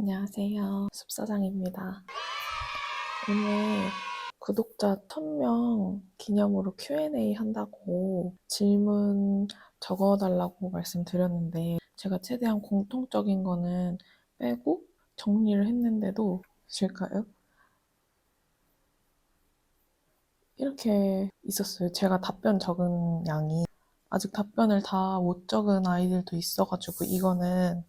안녕하세요. 숲사장입니다. 오늘 구독자 1000명 기념으로 Q&A 한다고 질문 적어달라고 말씀드렸는데 제가 최대한 공통적인 거는 빼고 정리를 했는데도 실까요? 이렇게 있었어요. 제가 답변 적은 양이 아직 답변을 다 못 적은 아이들도 있어가지고 이거는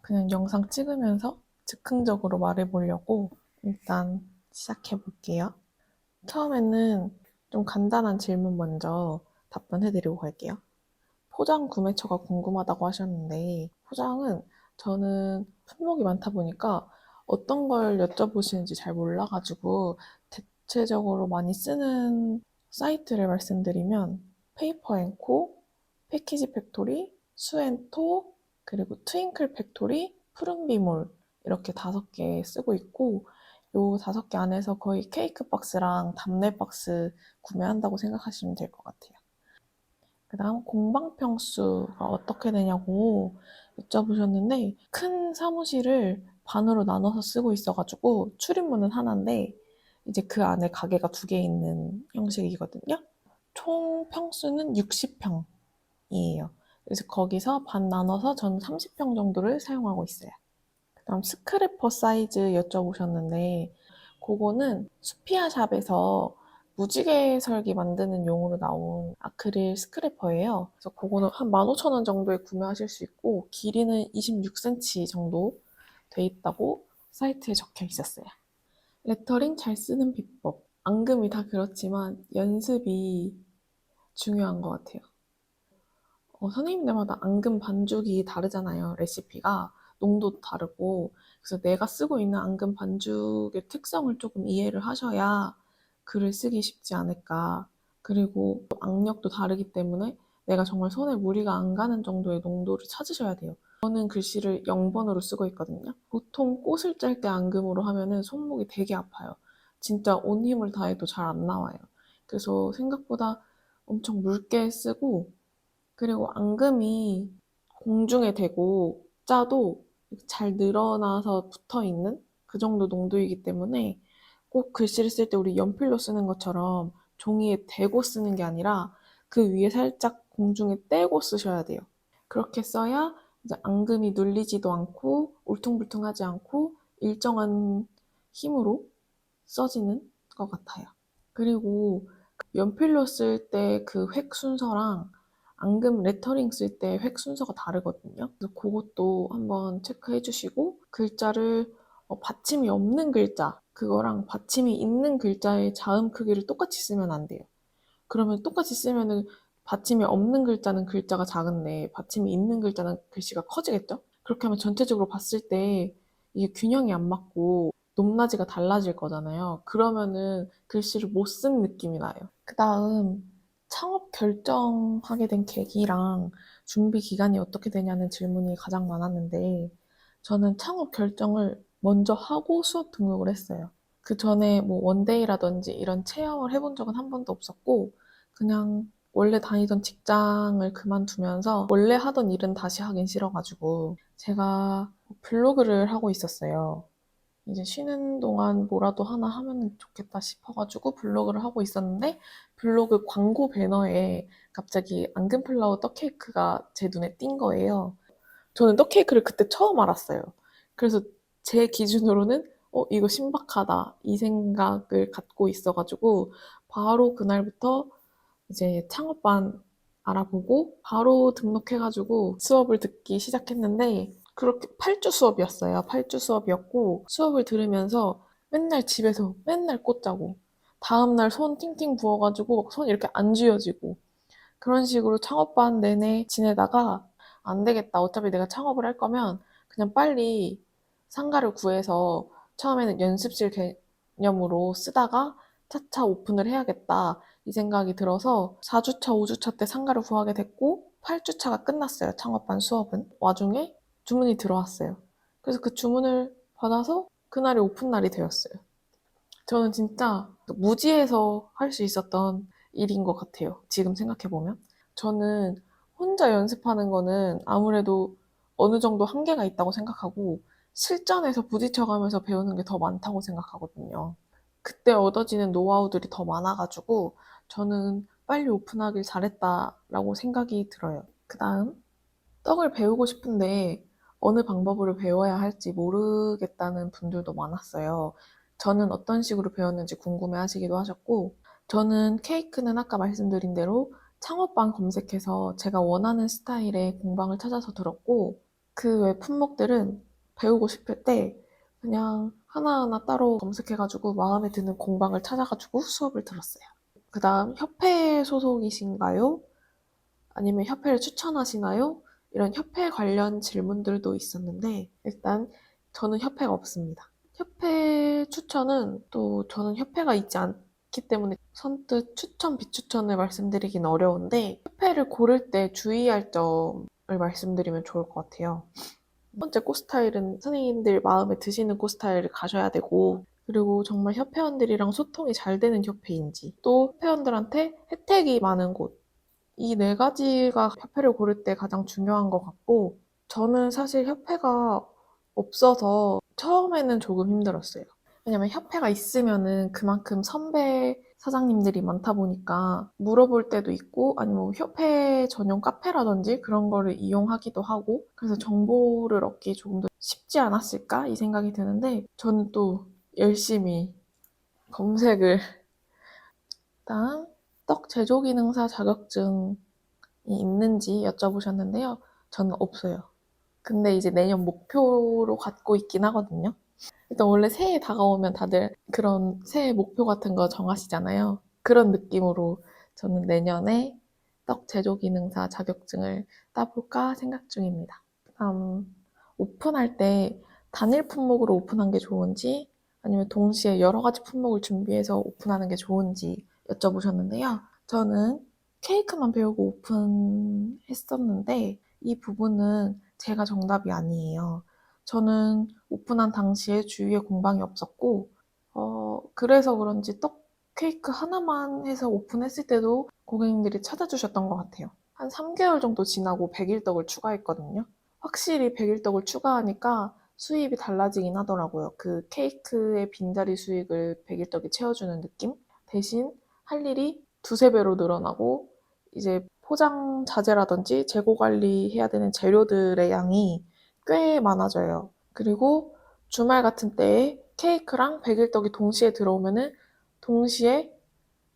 그냥 영상 찍으면서 즉흥적으로 말해보려고 일단 시작해볼게요. 처음에는 좀 간단한 질문 먼저 답변해드리고 갈게요. 포장 구매처가 궁금하다고 하셨는데 포장은 저는 품목이 많다 보니까 어떤 걸 여쭤보시는지 잘 몰라가지고 대체적으로 많이 쓰는 사이트를 말씀드리면 페이퍼앤코, 패키지 팩토리, 수앤토, 그리고 트윙클 팩토리, 푸른비몰 이렇게 5개 쓰고 있고 요 5개 안에서 거의 케이크 박스랑 답례 박스 구매한다고 생각하시면 될 것 같아요. 그 다음 공방평수가 어떻게 되냐고 여쭤보셨는데 큰 사무실을 반으로 나눠서 쓰고 있어가지고 출입문은 하나인데 이제 그 안에 가게가 2개 있는 형식이거든요. 총 평수는 60평이에요. 그래서 거기서 반 나눠서 저는 30평 정도를 사용하고 있어요. 그 다음 스크래퍼 사이즈 여쭤보셨는데 그거는 수피아 샵에서 무지개 설기 만드는 용으로 나온 아크릴 스크래퍼예요. 그래서 그거는 한 15,000원 정도에 구매하실 수 있고 길이는 26cm 정도 돼 있다고 사이트에 적혀 있었어요. 레터링 잘 쓰는 비법. 앙금이 다 그렇지만 연습이 중요한 것 같아요. 선생님들마다 앙금 반죽이 다르잖아요. 레시피가. 농도도 다르고. 그래서 내가 쓰고 있는 앙금 반죽의 특성을 조금 이해를 하셔야 글을 쓰기 쉽지 않을까. 그리고 악력도 다르기 때문에 내가 정말 손에 무리가 안 가는 정도의 농도를 찾으셔야 돼요. 저는 글씨를 0번으로 쓰고 있거든요. 보통 꽃을 짤 때 앙금으로 하면은 손목이 되게 아파요. 진짜 온 힘을 다해도 잘 안 나와요. 그래서 생각보다 엄청 묽게 쓰고 그리고 앙금이 공중에 대고 짜도 잘 늘어나서 붙어 있는 그 정도 농도이기 때문에 꼭 글씨를 쓸 때 우리 연필로 쓰는 것처럼 종이에 대고 쓰는 게 아니라 그 위에 살짝 공중에 떼고 쓰셔야 돼요. 그렇게 써야 이제 앙금이 눌리지도 않고 울퉁불퉁하지 않고 일정한 힘으로 써지는 것 같아요. 그리고 연필로 쓸 때 그 획 순서랑 앙금 레터링 쓸 때 획 순서가 다르거든요. 그래서 그것도 한번 체크해 주시고 글자를 받침이 없는 글자 그거랑 받침이 있는 글자의 자음 크기를 똑같이 쓰면 안 돼요. 그러면 똑같이 쓰면은 받침이 없는 글자는 글자가 작은데 받침이 있는 글자는 글씨가 커지겠죠? 그렇게 하면 전체적으로 봤을 때 이게 균형이 안 맞고 높낮이가 달라질 거잖아요. 그러면은 글씨를 못 쓴 느낌이 나요. 그 다음 창업 결정하게 된 계기랑 준비 기간이 어떻게 되냐는 질문이 가장 많았는데 저는 창업 결정을 먼저 하고 수업 등록을 했어요. 그 전에 뭐 원데이라든지 이런 체험을 해본 적은 한 번도 없었고 그냥 원래 다니던 직장을 그만두면서 원래 하던 일은 다시 하긴 싫어가지고 제가 블로그를 하고 있었어요. 이제 쉬는 동안 뭐라도 하나 하면 좋겠다 싶어가지고 블로그를 하고 있었는데 블로그 광고 배너에 갑자기 앙금플라워 떡케이크가 제 눈에 띈 거예요. 저는 떡케이크를 그때 처음 알았어요. 그래서 제 기준으로는 이거 신박하다 이 생각을 갖고 있어가지고 바로 그날부터 이제 창업반 알아보고 바로 등록해가지고 수업을 듣기 시작했는데 그렇게 8주 수업이었어요. 8주 수업이었고 수업을 들으면서 맨날 집에서 맨날 꽂자고 다음날 손 팅팅 부어가지고 손 이렇게 안 쥐어지고 그런 식으로 창업반 내내 지내다가 안 되겠다. 어차피 내가 창업을 할 거면 그냥 빨리 상가를 구해서 처음에는 연습실 개념으로 쓰다가 차차 오픈을 해야겠다. 이 생각이 들어서 4주차, 5주차 때 상가를 구하게 됐고 8주차가 끝났어요. 창업반 수업은. 와중에 주문이 들어왔어요. 그래서 그 주문을 받아서 그날이 오픈 날이 되었어요. 저는 진짜 무지해서 할 수 있었던 일인 것 같아요. 지금 생각해보면. 저는 혼자 연습하는 거는 아무래도 어느 정도 한계가 있다고 생각하고 실전에서 부딪혀가면서 배우는 게 더 많다고 생각하거든요. 그때 얻어지는 노하우들이 더 많아가지고 저는 빨리 오픈하길 잘했다라고 생각이 들어요. 그 다음, 떡을 배우고 싶은데 어느 방법으로 배워야 할지 모르겠다는 분들도 많았어요. 저는 어떤 식으로 배웠는지 궁금해 하시기도 하셨고, 저는 케이크는 아까 말씀드린 대로 창업방 검색해서 제가 원하는 스타일의 공방을 찾아서 들었고, 그 외 품목들은 배우고 싶을 때 그냥 하나하나 따로 검색해가지고 마음에 드는 공방을 찾아가지고 수업을 들었어요. 그 다음, 협회 소속이신가요? 아니면 협회를 추천하시나요? 이런 협회 관련 질문들도 있었는데, 일단 저는 협회가 없습니다. 협회 추천은 또 저는 협회가 있지 않기 때문에 선뜻 추천, 비추천을 말씀드리긴 어려운데, 협회를 고를 때 주의할 점을 말씀드리면 좋을 것 같아요. 첫 번째 꽃스타일은 선생님들 마음에 드시는 꽃스타일을 가셔야 되고, 그리고 정말 협회원들이랑 소통이 잘 되는 협회인지, 또 협회원들한테 혜택이 많은 곳, 이 네 가지가 협회를 고를 때 가장 중요한 것 같고, 저는 사실 협회가 없어서 처음에는 조금 힘들었어요. 왜냐면 협회가 있으면은 그만큼 선배 사장님들이 많다 보니까 물어볼 때도 있고, 아니면 뭐 협회 전용 카페라든지 그런 거를 이용하기도 하고, 그래서 정보를 얻기 조금 더 쉽지 않았을까? 이 생각이 드는데, 저는 또 열심히 검색을. 일단, 떡 제조기능사 자격증 있는지 여쭤보셨는데요. 저는 없어요. 근데 이제 내년 목표로 갖고 있긴 하거든요. 일단 원래 새해 다가오면 다들 그런 새해 목표 같은 거 정하시잖아요. 그런 느낌으로 저는 내년에 떡 제조 기능사 자격증을 따볼까 생각 중입니다. 오픈할 때 단일 품목으로 오픈한 게 좋은지 아니면 동시에 여러 가지 품목을 준비해서 오픈하는 게 좋은지 여쭤보셨는데요. 저는 케이크만 배우고 오픈했었는데 이 부분은 제가 정답이 아니에요. 저는 오픈한 당시에 주위에 공방이 없었고, 그래서 그런지 떡 케이크 하나만 해서 오픈했을 때도 고객님들이 찾아주셨던 것 같아요. 한 3개월 정도 지나고 100일떡을 추가했거든요. 확실히 100일떡을 추가하니까 수입이 달라지긴 하더라고요. 그 케이크의 빈자리 수익을 100일떡이 채워주는 느낌? 대신 할 일이 두세 배로 늘어나고 이제 포장 자재라든지 재고 관리해야 되는 재료들의 양이 꽤 많아져요. 그리고 주말 같은 때에 케이크랑 백일떡이 동시에 들어오면은 동시에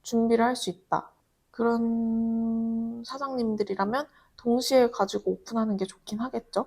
준비를 할 수 있다. 그런 사장님들이라면 동시에 가지고 오픈하는 게 좋긴 하겠죠?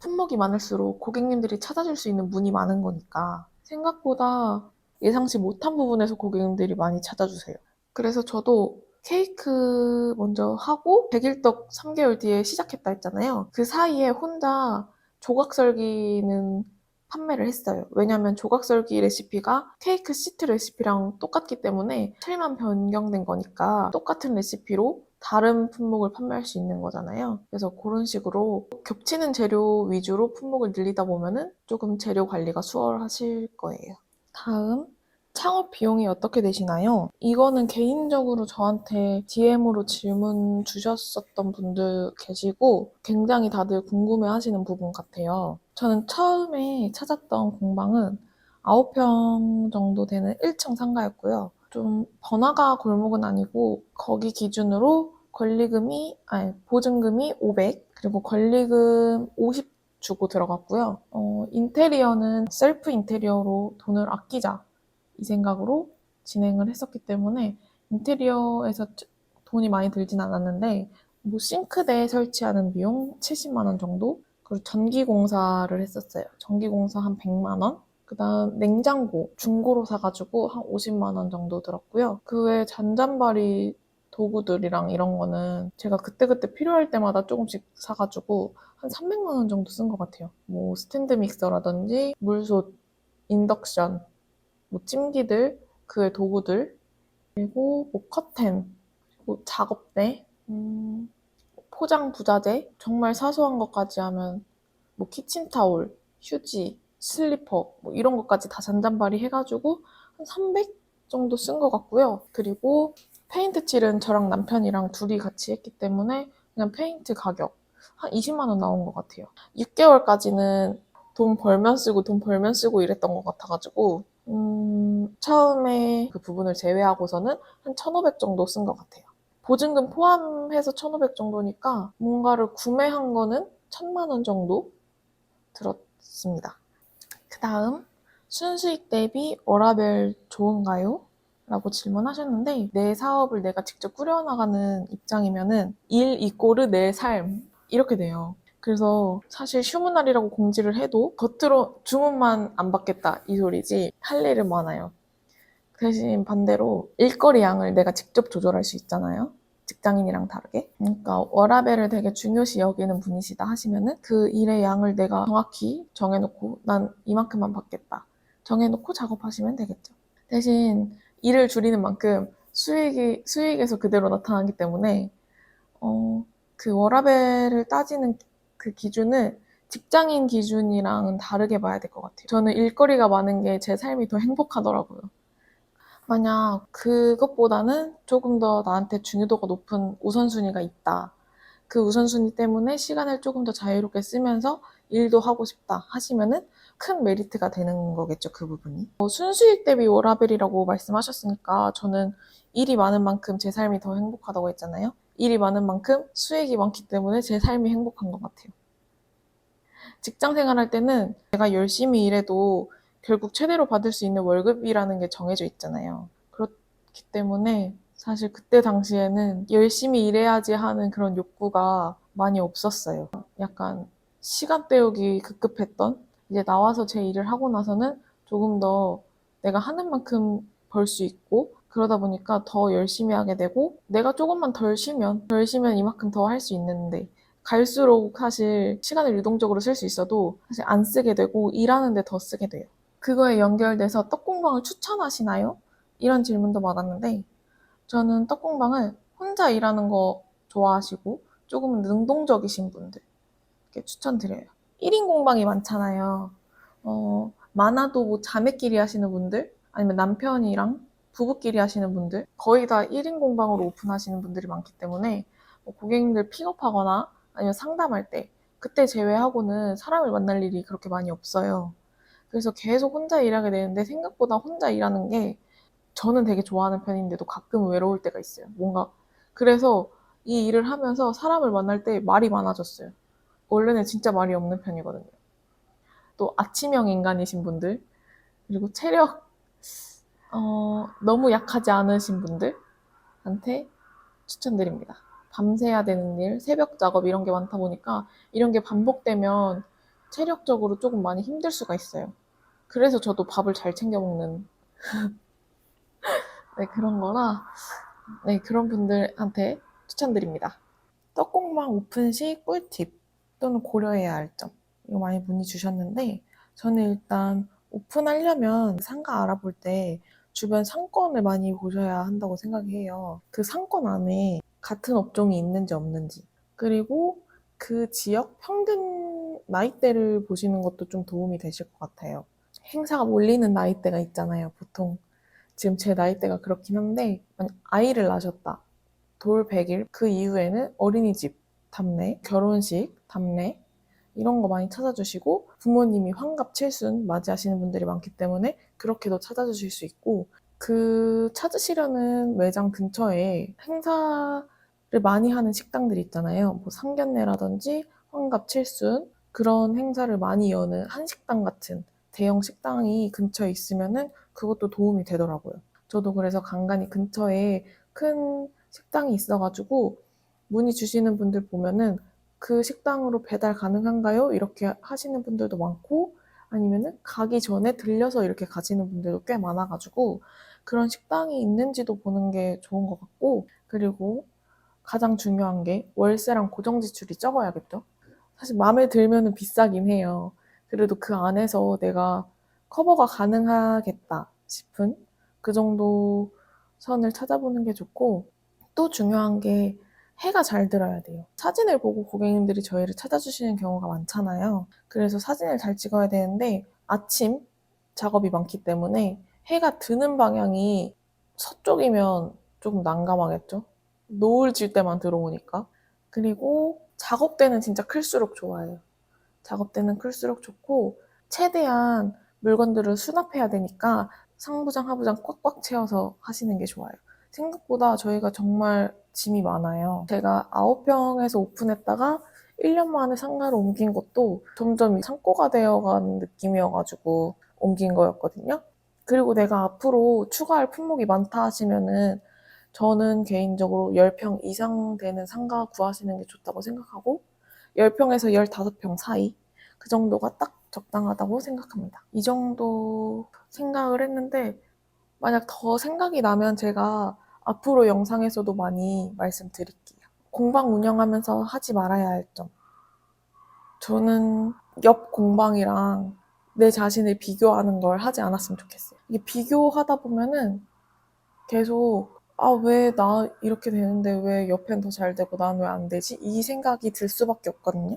품목이 많을수록 고객님들이 찾아줄 수 있는 문이 많은 거니까 생각보다 예상치 못한 부분에서 고객님들이 많이 찾아주세요. 그래서 저도 케이크 먼저 하고 백일떡 3개월 뒤에 시작했다 했잖아요. 그 사이에 혼자 조각설기는 판매를 했어요. 왜냐면 조각설기 레시피가 케이크 시트 레시피랑 똑같기 때문에 틀만 변경된 거니까 똑같은 레시피로 다른 품목을 판매할 수 있는 거잖아요. 그래서 그런 식으로 겹치는 재료 위주로 품목을 늘리다 보면은 조금 재료 관리가 수월하실 거예요. 다음, 창업 비용이 어떻게 되시나요? 이거는 개인적으로 저한테 DM으로 질문 주셨었던 분들 계시고 굉장히 다들 궁금해 하시는 부분 같아요. 저는 처음에 찾았던 공방은 9평 정도 되는 1층 상가였고요. 좀 번화가 골목은 아니고 거기 기준으로 보증금이 500, 그리고 권리금 50 주고 들어갔고요. 인테리어는 셀프 인테리어로 돈을 아끼자 이 생각으로 진행을 했었기 때문에 인테리어에서 돈이 많이 들진 않았는데 뭐 싱크대 설치하는 비용 70만 원 정도, 그리고 전기 공사를 했었어요. 전기 공사 한 100만 원, 그다음 냉장고 중고로 사가지고 한 50만 원 정도 들었고요. 그 외에 잔잔바리 도구들이랑 이런 거는 제가 그때그때 필요할 때마다 조금씩 사가지고 한 300만 원 정도 쓴 것 같아요. 뭐 스탠드 믹서라든지 물솥, 인덕션, 뭐 찜기들, 그의 도구들, 그리고 뭐 커튼, 뭐 작업대, 포장 부자재, 정말 사소한 것까지 하면 뭐 키친타올, 휴지, 슬리퍼 뭐 이런 것까지 다 잔잔바리 해가지고 한 300 정도 쓴 것 같고요. 그리고 페인트 칠은 저랑 남편이랑 둘이 같이 했기 때문에 그냥 페인트 가격 한 20만 원 나온 것 같아요. 6개월까지는 돈 벌면 쓰고 돈 벌면 쓰고 이랬던 것 같아가지고 처음에 그 부분을 제외하고서는 한 1,500 정도 쓴 것 같아요. 보증금 포함해서 1,500 정도니까 뭔가를 구매한 거는 1,000만 원 정도 들었습니다. 그 다음 순수익 대비 워라밸 좋은가요? 라고 질문하셨는데 내 사업을 내가 직접 꾸려나가는 입장이면은 일 이꼬르 내 삶 이렇게 돼요. 그래서 사실 휴무날이라고 공지를 해도 겉으로 주문만 안 받겠다 이 소리지 할 일은 많아요. 대신 반대로 일거리 양을 내가 직접 조절할 수 있잖아요. 직장인이랑 다르게. 그러니까 워라밸을 되게 중요시 여기는 분이시다 하시면은 그 일의 양을 내가 정확히 정해놓고 난 이만큼만 받겠다. 정해놓고 작업하시면 되겠죠. 대신 일을 줄이는 만큼 수익에서 그대로 나타나기 때문에 그 워라밸을 따지는 그 기준을 직장인 기준이랑은 다르게 봐야 될 것 같아요. 저는 일거리가 많은 게 제 삶이 더 행복하더라고요. 만약 그것보다는 조금 더 나한테 중요도가 높은 우선순위가 있다. 그 우선순위 때문에 시간을 조금 더 자유롭게 쓰면서 일도 하고 싶다 하시면은 큰 메리트가 되는 거겠죠, 그 부분이. 순수익 대비 워라밸이라고 말씀하셨으니까 저는 일이 많은 만큼 제 삶이 더 행복하다고 했잖아요. 일이 많은 만큼 수익이 많기 때문에 제 삶이 행복한 것 같아요. 직장 생활할 때는 내가 열심히 일해도 결국 최대로 받을 수 있는 월급이라는 게 정해져 있잖아요. 그렇기 때문에 사실 그때 당시에는 열심히 일해야지 하는 그런 욕구가 많이 없었어요. 약간 시간 때우기 급급했던 이제 나와서 제 일을 하고 나서는 조금 더 내가 하는 만큼 벌 수 있고 그러다 보니까 더 열심히 하게 되고 내가 조금만 덜 쉬면 이만큼 더 할 수 있는데 갈수록 사실 시간을 유동적으로 쓸 수 있어도 사실 안 쓰게 되고 일하는데 더 쓰게 돼요. 그거에 연결돼서 떡공방을 추천하시나요? 이런 질문도 받았는데 저는 떡공방을 혼자 일하는 거 좋아하시고 조금 능동적이신 분들 이렇게 추천드려요. 1인 공방이 많잖아요. 많아도 뭐 자매끼리 하시는 분들 아니면 남편이랑 부부끼리 하시는 분들 거의 다 1인 공방으로 오픈하시는 분들이 많기 때문에 뭐 고객님들 픽업하거나 아니면 상담할 때 그때 제외하고는 사람을 만날 일이 그렇게 많이 없어요. 그래서 계속 혼자 일하게 되는데 생각보다 혼자 일하는 게 저는 되게 좋아하는 편인데도 가끔 외로울 때가 있어요. 뭔가 그래서 이 일을 하면서 사람을 만날 때 말이 많아졌어요. 원래는 진짜 말이 없는 편이거든요. 또 아침형 인간이신 분들 그리고 체력 너무 약하지 않으신 분들한테 추천드립니다. 밤새야 되는 일, 새벽 작업 이런 게 많다 보니까 이런 게 반복되면 체력적으로 조금 많이 힘들 수가 있어요. 그래서 저도 밥을 잘 챙겨 먹는 네, 그런 거라 네, 그런 분들한테 추천드립니다. 떡국방 오픈 시 꿀팁 또는 고려해야 할 점 이거 많이 문의 주셨는데 저는 일단 오픈하려면 상가 알아볼 때 주변 상권을 많이 보셔야 한다고 생각해요. 그 상권 안에 같은 업종이 있는지 없는지 그리고 그 지역 평균 나이대를 보시는 것도 좀 도움이 되실 것 같아요. 행사가 몰리는 나이대가 있잖아요. 보통 지금 제 나이대가 그렇긴 한데 만약 아이를 낳으셨다. 돌 100일 그 이후에는 어린이집 답례, 결혼식 답례 이런 거 많이 찾아주시고 부모님이 환갑 칠순 맞이하시는 분들이 많기 때문에 그렇게도 찾아주실 수 있고 그 찾으시려는 매장 근처에 행사를 많이 하는 식당들이 있잖아요. 뭐 상견례라든지 환갑 칠순 그런 행사를 많이 여는 한식당 같은 대형 식당이 근처에 있으면은 그것도 도움이 되더라고요. 저도 그래서 간간히 근처에 큰 식당이 있어가지고 문의 주시는 분들 보면은 그 식당으로 배달 가능한가요? 이렇게 하시는 분들도 많고 아니면은 가기 전에 들려서 이렇게 가시는 분들도 꽤 많아가지고 그런 식당이 있는지도 보는 게 좋은 것 같고 그리고 가장 중요한 게 월세랑 고정 지출이 적어야겠죠? 사실 마음에 들면은 비싸긴 해요. 그래도 그 안에서 내가 커버가 가능하겠다 싶은 그 정도 선을 찾아보는 게 좋고 또 중요한 게 해가 잘 들어야 돼요. 사진을 보고 고객님들이 저희를 찾아주시는 경우가 많잖아요. 그래서 사진을 잘 찍어야 되는데 아침 작업이 많기 때문에 해가 드는 방향이 서쪽이면 조금 난감하겠죠? 노을 질 때만 들어오니까. 그리고 작업 때는 진짜 클수록 좋아요. 작업대는 클수록 좋고 최대한 물건들을 수납해야 되니까 상부장, 하부장 꽉꽉 채워서 하시는 게 좋아요. 생각보다 저희가 정말 짐이 많아요. 제가 9평에서 오픈했다가 1년 만에 상가로 옮긴 것도 점점 창고가 되어가는 느낌이어가지고 옮긴 거였거든요. 그리고 내가 앞으로 추가할 품목이 많다 하시면은 저는 개인적으로 10평 이상 되는 상가 구하시는 게 좋다고 생각하고 10평에서 15평 사이 그 정도가 딱 적당하다고 생각합니다. 이 정도 생각을 했는데 만약 더 생각이 나면 제가 앞으로 영상에서도 많이 말씀드릴게요. 공방 운영하면서 하지 말아야 할 점. 저는 옆 공방이랑 내 자신을 비교하는 걸 하지 않았으면 좋겠어요. 이게 비교하다 보면은 계속 왜 나 이렇게 되는데 왜 옆엔 더 잘 되고 난 왜 안 되지? 이 생각이 들 수밖에 없거든요.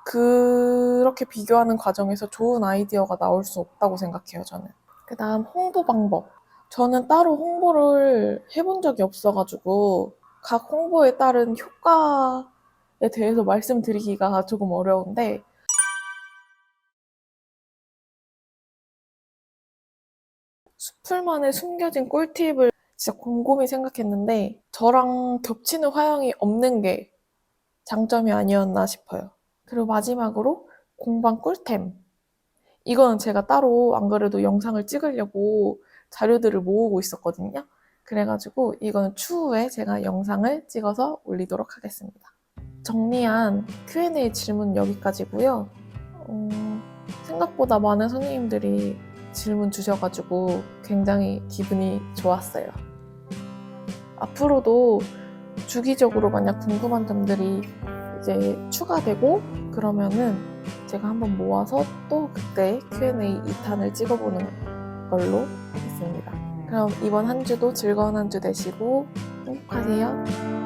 그렇게 비교하는 과정에서 좋은 아이디어가 나올 수 없다고 생각해요, 저는. 그 다음 홍보 방법. 저는 따로 홍보를 해본 적이 없어가지고 각 홍보에 따른 효과에 대해서 말씀드리기가 조금 어려운데 수풀만에 숨겨진 꿀팁을 진짜 곰곰이 생각했는데 저랑 겹치는 화형이 없는 게 장점이 아니었나 싶어요. 그리고 마지막으로 공방 꿀템. 이거는 제가 따로 안 그래도 영상을 찍으려고 자료들을 모으고 있었거든요. 그래가지고 이거는 추후에 제가 영상을 찍어서 올리도록 하겠습니다. 정리한 Q&A 질문 여기까지고요. 생각보다 많은 선생님들이 질문 주셔가지고 굉장히 기분이 좋았어요. 앞으로도 주기적으로 만약 궁금한 점들이 이제 추가되고 그러면은 제가 한번 모아서 또 그때 Q&A 2탄을 찍어보는 걸로 하겠습니다. 그럼 이번 한 주도 즐거운 한 주 되시고 행복하세요.